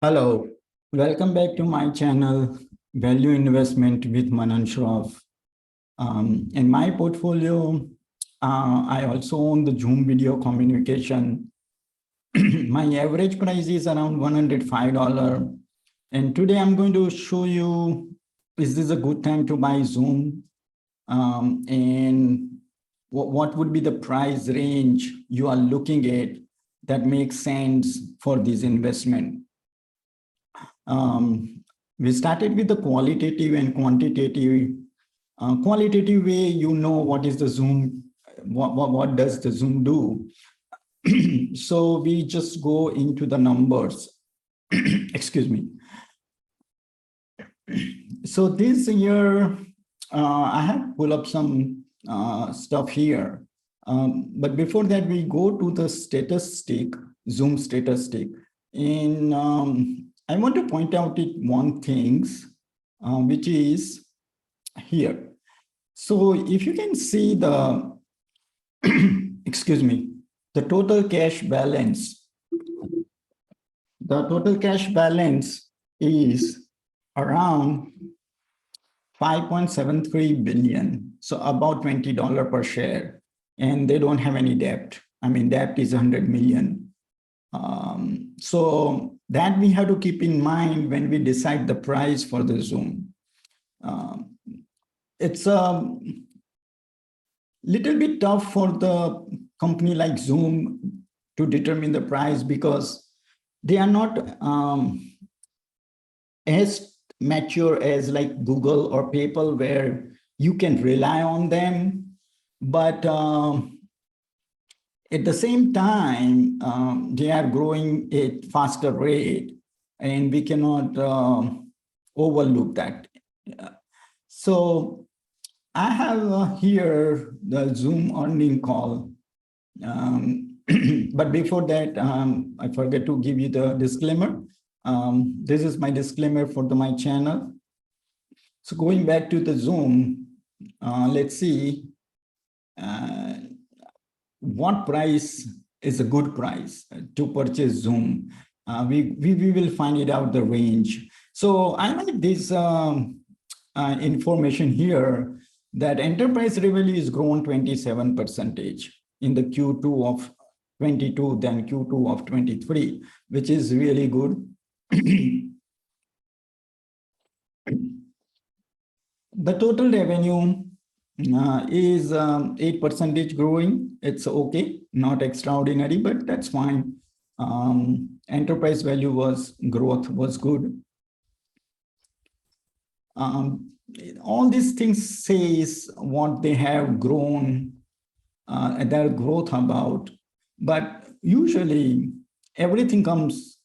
Hello, welcome back to my channel, Value Investment with Manan Shroff. In my portfolio, I also own the Zoom video communication. My average price is around $105. And today I'm going to show you, is this a good time to buy Zoom? And what would be the price range you are looking at that makes sense for this investment? We started with the qualitative and quantitative. Qualitative way, you know what is the Zoom, what does the Zoom do? So we just go into the numbers. Excuse me. So this year, I have pulled up some stuff here. But before that, we go to the statistic, Zoom statistic. I want to point out one thing, which is here. So if you can see the, excuse me, the total cash balance. The total cash balance is around 5.73 billion. So about $20 per share. And they don't have any debt. I mean, debt is 100 million. So that we have to keep in mind when we decide the price for the Zoom. It's a little bit tough for the company like Zoom to determine the price because they are not as mature as like Google or PayPal where you can rely on them. But at the same time, they are growing at faster rate, and we cannot overlook that. So I have here the Zoom earning call. But before that, I forget to give you the disclaimer. This is my disclaimer for my channel. So going back to the Zoom, let's see. What price is a good price to purchase Zoom? We will find it out the range. So I like this information here that enterprise revenue is grown 27% in the Q2 of 22 than Q2 of 23, which is really good. The total revenue is 8% growing. It's okay, not extraordinary, but that's fine. Enterprise value growth was good. All these things says what they have grown, their growth about, but usually everything comes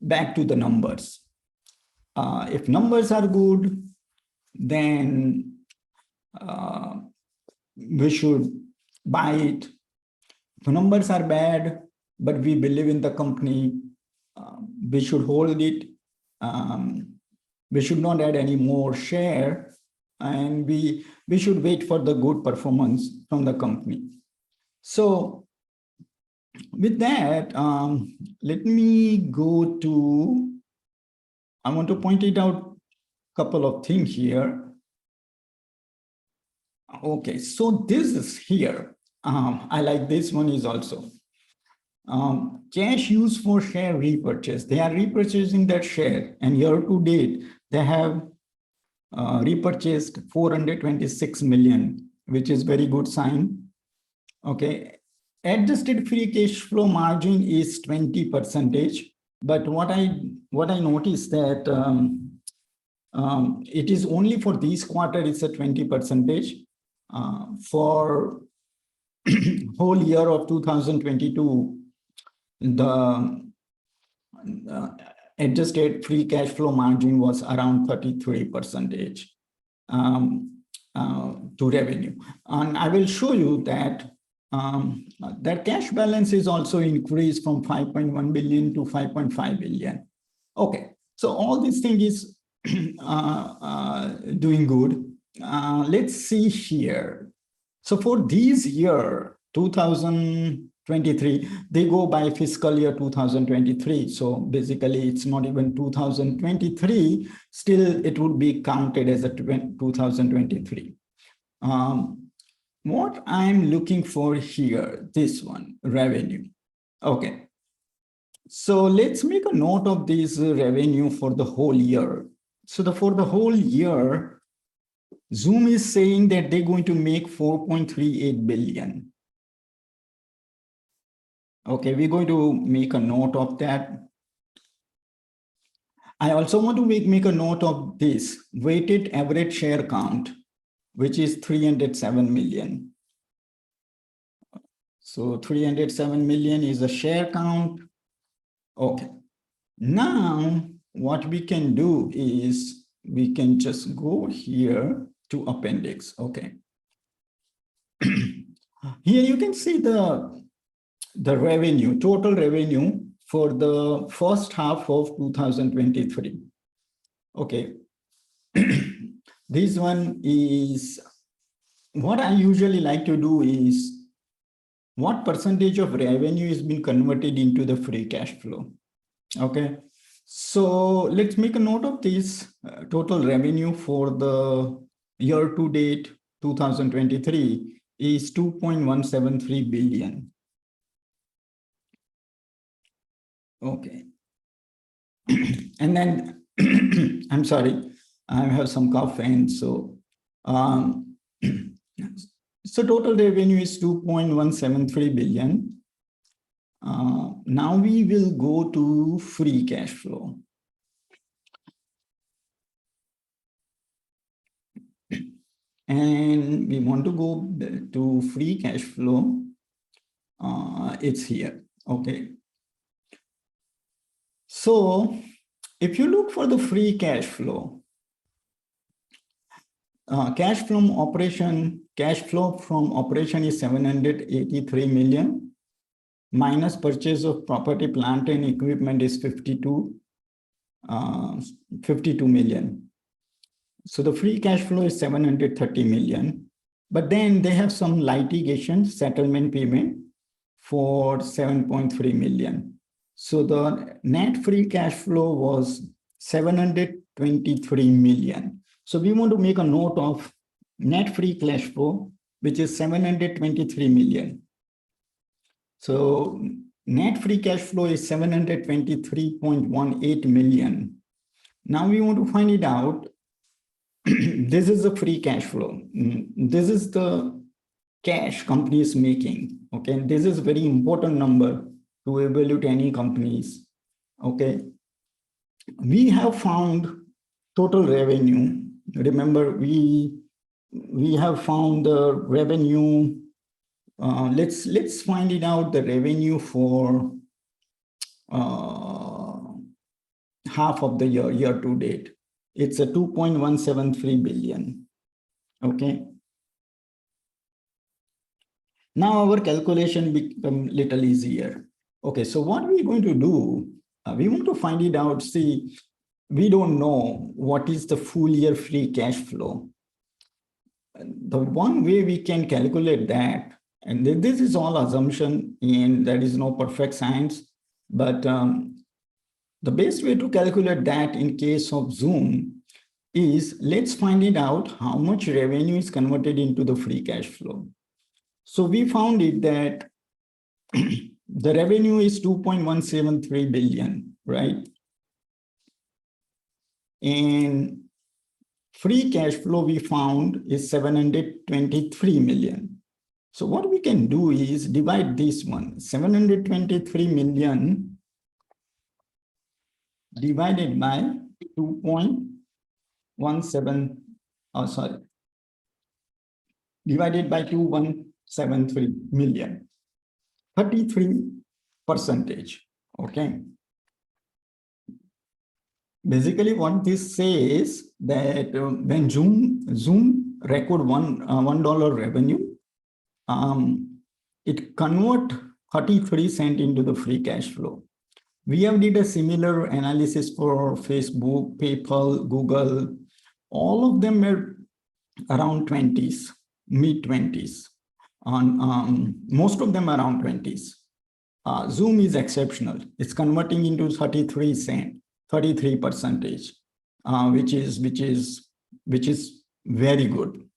back to the numbers. If numbers are good, then we should buy it. If numbers are bad, but we believe in the company, we should hold it. We should not add any more share, and we should wait for the good performance from the company. So with that, let me go to, I want to point it out a couple of things here. Okay, so this is here. I like this one is also. Cash used for share repurchase. They are repurchasing that share, and year to date, they have repurchased 426 million, which is very good sign. Okay, adjusted free cash flow margin is 20%. But what I noticed that it is only for this quarter, it's a 20%. For whole year of 2022, the adjusted free cash flow margin was around 33% to revenue. And I will show you that their cash balance is also increased from 5.1 billion to 5.5 billion. Okay, so all these things is doing good. Let's see here. So for this year, 2023, 23. They go by fiscal year 2023. So basically it's not even 2023. Still, it would be counted as a 2023. What I'm looking for here, this one, revenue. Okay. So let's make a note of this revenue for the whole year. So for the whole year, Zoom is saying that they're going to make 4.38 billion. Okay, we're going to make a note of that. I also want to make a note of this weighted average share count, which is 307 million. So 307 million is a share count. Okay. Now, what we can do is we can just go here to appendix. Okay. Here you can see the revenue, total revenue for the first half of 2023. Okay. This one is, what I usually like to do is what percentage of revenue is being converted into the free cash flow. Okay. So let's make a note of this total revenue for the year to date 2023 is 2.173 billion. Okay. And then, I'm sorry, I have some cough and so, so total revenue is 2.173 billion. Now we will go to free cash flow. And we want to go to free cash flow. It's here. Okay. So if you look for the free cash flow, cash from operation is 783 million, minus purchase of property, plant and equipment is 52 million. So the free cash flow is 730 million, but then they have some litigation settlement payment for 7.3 million. So the net free cash flow was 723 million. So we want to make a note of net free cash flow, which is 723 million. So net free cash flow is 723.18 million. Now we want to find it out. This is the free cash flow. This is the cash company is making. Okay, this is very important number to evaluate any companies. Okay, we have found total revenue. Remember, we have found the revenue. Let's find it out, the revenue for half of the year to date. It's a 2.173 billion. Okay. Now our calculation become little easier. Okay, so what we're going to do, we want to find it out. See, we don't know what is the full year free cash flow. The one way we can calculate that, and this is all assumption and there is no perfect science, but the best way to calculate that in case of Zoom is, let's find it out how much revenue is converted into the free cash flow. So we found it that the revenue is 2.173 billion, right? And free cash flow we found is 723 million. So what we can do is divide this one, 723 million divided by 2.17, divided by 2173 million, 33%. Okay. Basically, what this says that when Zoom record $1 revenue, it convert 33 cents into the free cash flow. We have did a similar analysis for Facebook, PayPal, Google. All of them are around 20s, mid 20s. On most of them around 20s. Zoom is exceptional. It's converting into 33 percentage, which is very good.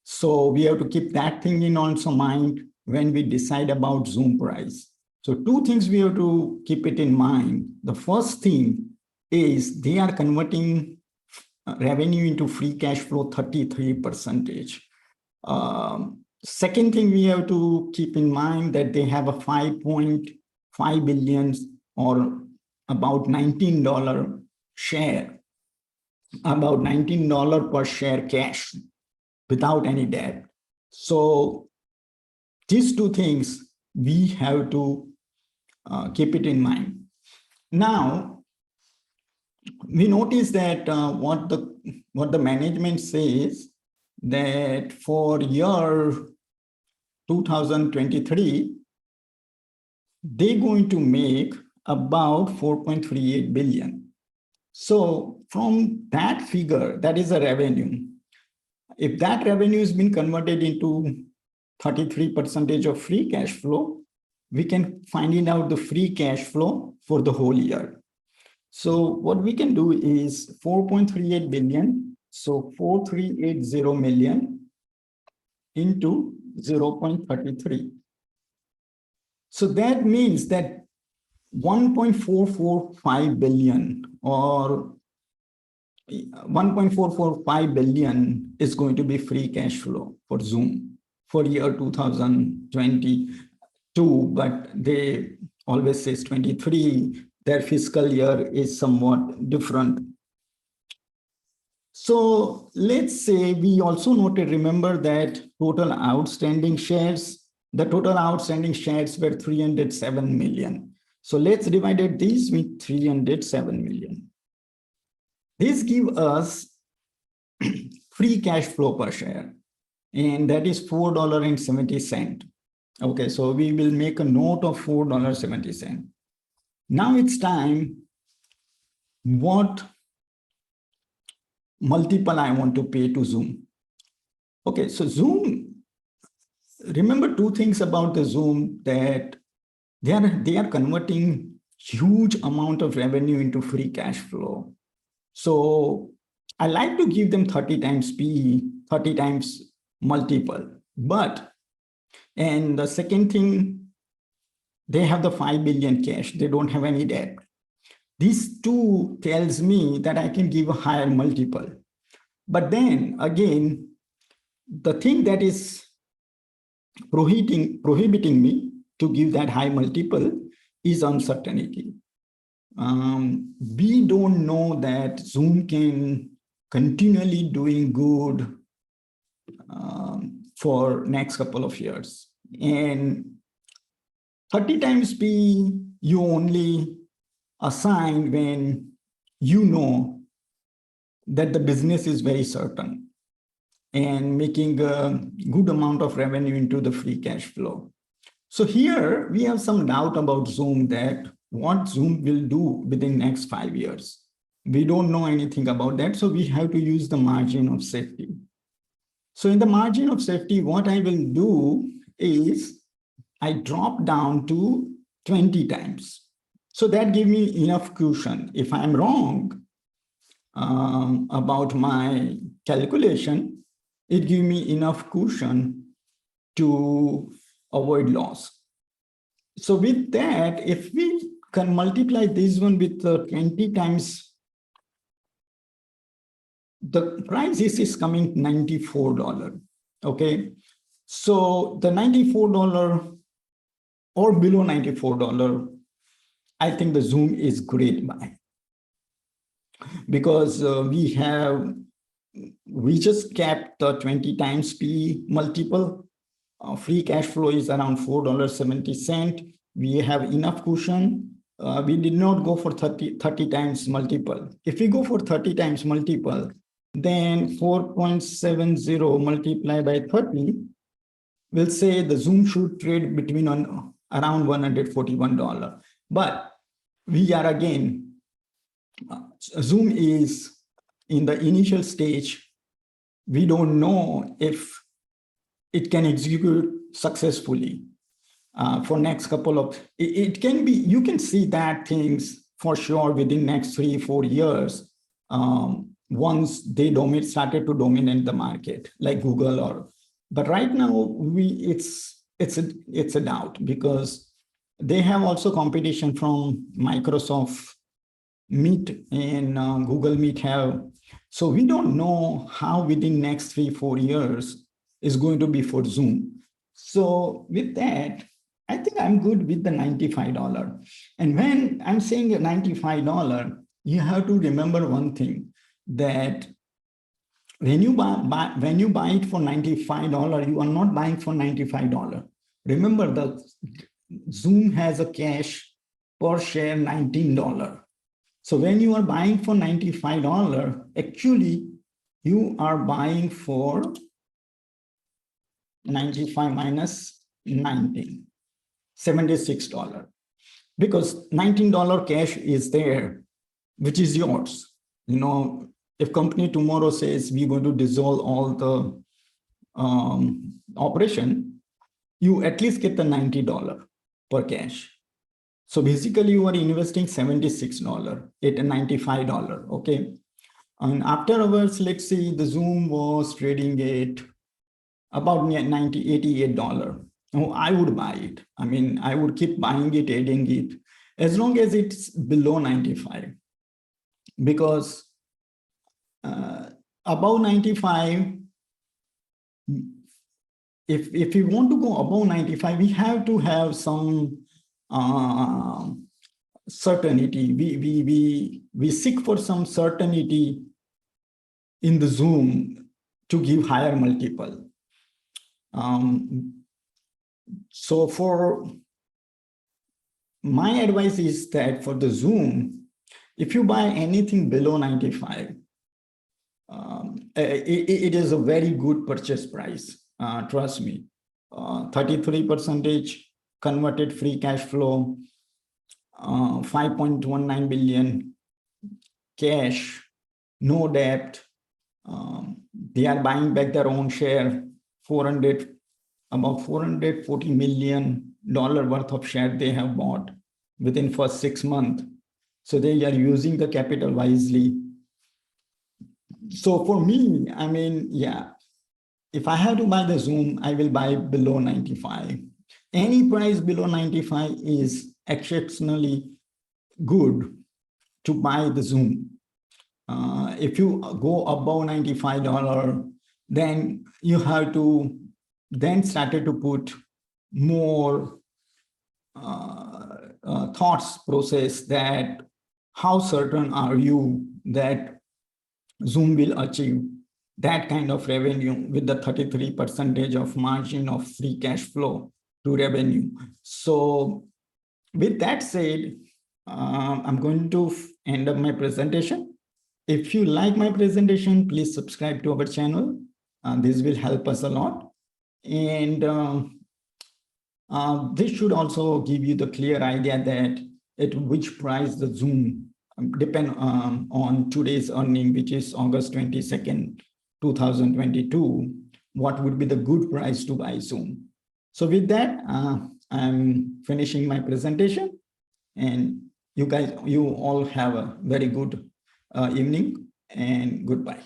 So we have to keep that thing in also mind when we decide about Zoom price. So two things we have to keep it in mind. The first thing is they are converting revenue into free cash flow 33 percentage. Second thing we have to keep in mind that they have a 5.5 billion or about $19 share, about $19 per share cash without any debt. So these two things we have to keep it in mind. Now, we notice that what the management says that for year 2023, they're going to make about 4.38 billion. So from that figure, that is a revenue. If that revenue has been converted into 33% of free cash flow, we can find out the free cash flow for the whole year. So what we can do is 4.38 billion. So 4380 million into 0.33. So that means that 1.445 billion or 1.445 billion is going to be free cash flow for Zoom for year 2022, but they always says 23. Their fiscal year is somewhat different. So let's say we also noted, remember that total outstanding shares, the total outstanding shares were 307 million. So let's divide these with 307 million. This gives us free cash flow per share, and that is $4.70. Okay, so we will make a note of $4.70. Now it's time, what multiple I want to pay to Zoom. Okay, so Zoom, remember two things about the Zoom, that they are converting huge amount of revenue into free cash flow. So I like to give them 30 times PE, 30 times multiple. And the second thing, they have the 5 billion cash. They don't have any debt. These two tells me that I can give a higher multiple. But then again, the thing that is prohibiting me to give that high multiple is uncertainty. We don't know that Zoom can continually doing good for next couple of years. And 30 times P, you only assign when you know that the business is very certain and making a good amount of revenue into the free cash flow. So here we have some doubt about Zoom, that what Zoom will do within next 5 years. We don't know anything about that, so we have to use the margin of safety. So in the margin of safety, what I will do is I drop down to 20 times. So that gives me enough cushion. If I'm wrong about my calculation, it gives me enough cushion to avoid loss. So with that, if we can multiply this one with 20 times, the price is coming $94. Okay, so the $94 or below $94, I think the Zoom is great buy, because we just kept the 20 times P multiple. Free cash flow is around $4.70. We have enough cushion. We did not go for 30 times multiple. If we go for 30 times multiple, then 4.70 multiplied by 30 will say the Zoom should trade between around $141. But we are again, Zoom is in the initial stage. We don't know if it can execute successfully. for next couple of, it can be, you can see that things for sure within next 3-4 years, once they started to dominate the market like Google or, but right now it's a doubt because they have also competition from Microsoft Meet and Google Meet have. So we don't know how within next 3-4 years is going to be for Zoom. So with that, I think I'm good with the $95. And when I'm saying $95, you have to remember one thing, that when you buy it for $95, you are not buying for $95. Remember, the Zoom has a cash per share $19. So when you are buying for $95, actually you are buying for 95 minus 19, $76. Because $19 cash is there, which is yours. You know, if company tomorrow says we're going to dissolve all the operation, you at least get the $90 per cash. So basically you are investing $76 at $95, okay? And after hours, let's say the Zoom was trading at about $88. No, I would buy it. I mean, I would keep buying it, adding it, as long as it's below 95. Because above 95, if we want to go above 95, we have to have some certainty. We seek for some certainty in the Zoom to give higher multiple. So for my advice is that for the Zoom, if you buy anything below 95, it is a very good purchase price. Trust me, 33% converted free cash flow, 5.19 billion cash, no debt. They are buying back their own share, about $440 million worth of share they have bought within first 6 months. So they are using the capital wisely. So for me, I mean, yeah, if I have to buy the Zoom, I will buy below 95. Any price below 95 is exceptionally good to buy the Zoom. If you go above $95, then you have to then started to put more thoughts process that how certain are you that Zoom will achieve that kind of revenue with the 33% of margin of free cash flow to revenue. So with that said, I'm going to end up my presentation. If you like my presentation, please subscribe to our channel. This will help us a lot. And this should also give you the clear idea that at which price the Zoom depend on today's earning, which is August 22nd, 2022, what would be the good price to buy Zoom. So with that, I'm finishing my presentation, and you all have a very good evening, and goodbye.